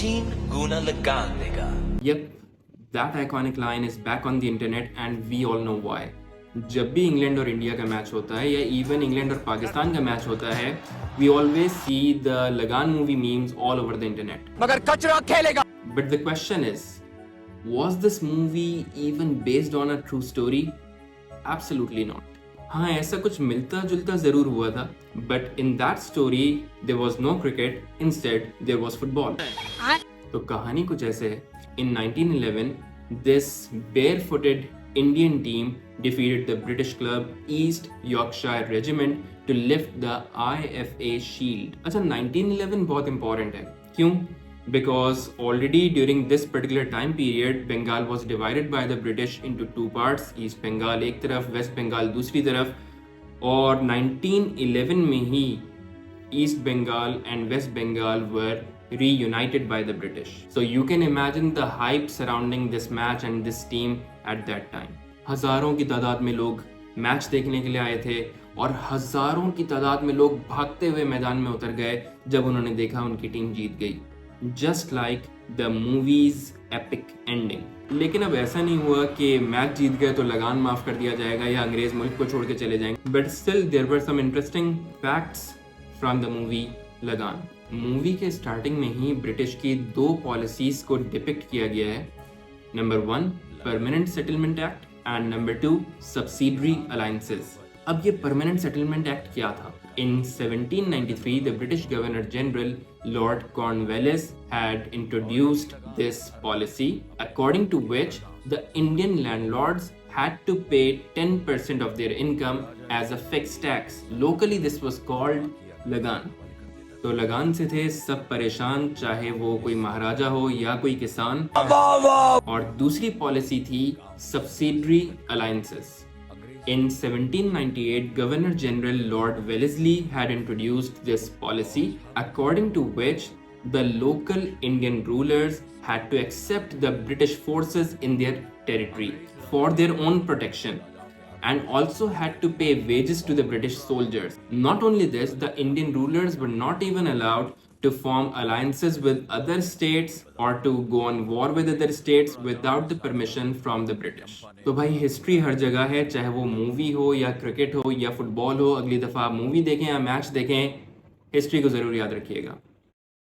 14 Guna Lagan Dega. Yep, that iconic line is back on the internet and we all know why. जब भी England और India का match होता है या इवन इंग्लैंड और पाकिस्तान का मैच होता है, we always see the लगान movie memes all over the internet. मगर कचरा खेलेगा. But the question is, was this movie even based on a true story? Absolutely not. हाँ, ऐसा कुछ मिलता जुलता जरूर हुआ था, but in that story there was no cricket, instead there was football. तो कहानी कुछ ऐसे है. In 1911, this barefooted Indian team defeated the British club East Yorkshire Regiment to lift the IFA Shield. अच्छा, 1911 बहुत important है. क्यों? Because already during this particular time period, Bengal was divided by the British into two parts. East Bengal एक तरफ, West Bengal दूसरी तरफ. और 1911 में ही East Bengal and West Bengal were reunited by the British. So you can imagine the hype surrounding this match and this team at that time. हजारों की तादाद में लोग मैच देखने के लिए आए थे और हजारों की तादाद में लोग भागते हुए मैदान में उतर गए जब उन्होंने देखा उनकी टीम जीत गई. Just like the movie's epic ending. लेकिन अब ऐसा नहीं हुआ कि मैच जीत गए तो लगान माफ कर दिया जाएगा या अंग्रेज मुल्क को छोड़ के चले जाएंगे. But still there were some interesting facts from the movie लगान. मूवी के स्टार्टिंग में ही ब्रिटिश की दो पॉलिसीज को डिपिक्ट किया गया है. Number 1 permanent settlement act and number 2 subsidiary alliances. अब ये परमानेंट सेटलमेंट एक्ट क्या था? In 1793, the British Governor General Lord Cornwallis had introduced this policy, according to which the Indian landlords had to pay 10% of their income as a fixed tax. Locally, this was called लगान. तो लगान से थे सब परेशान, चाहे वो कोई महाराजा हो या कोई किसान. और दूसरी पॉलिसी थी subsidiary alliances. In 1798, Governor General Lord Wellesley had introduced this policy, according to which the local Indian rulers had to accept the British forces in their territory for their own protection, and also had to pay wages to the British soldiers. Not only this, the Indian rulers were not even allowed to form alliances with other states or to go on war with other states without the permission from the British. तो भाई history हर जगह है, चाहे वो movie हो या cricket हो या फुटबॉल हो. अगली दफ़ा आप मूवी देखें या मैच देखें, हिस्ट्री को ज़रूर याद रखिएगा.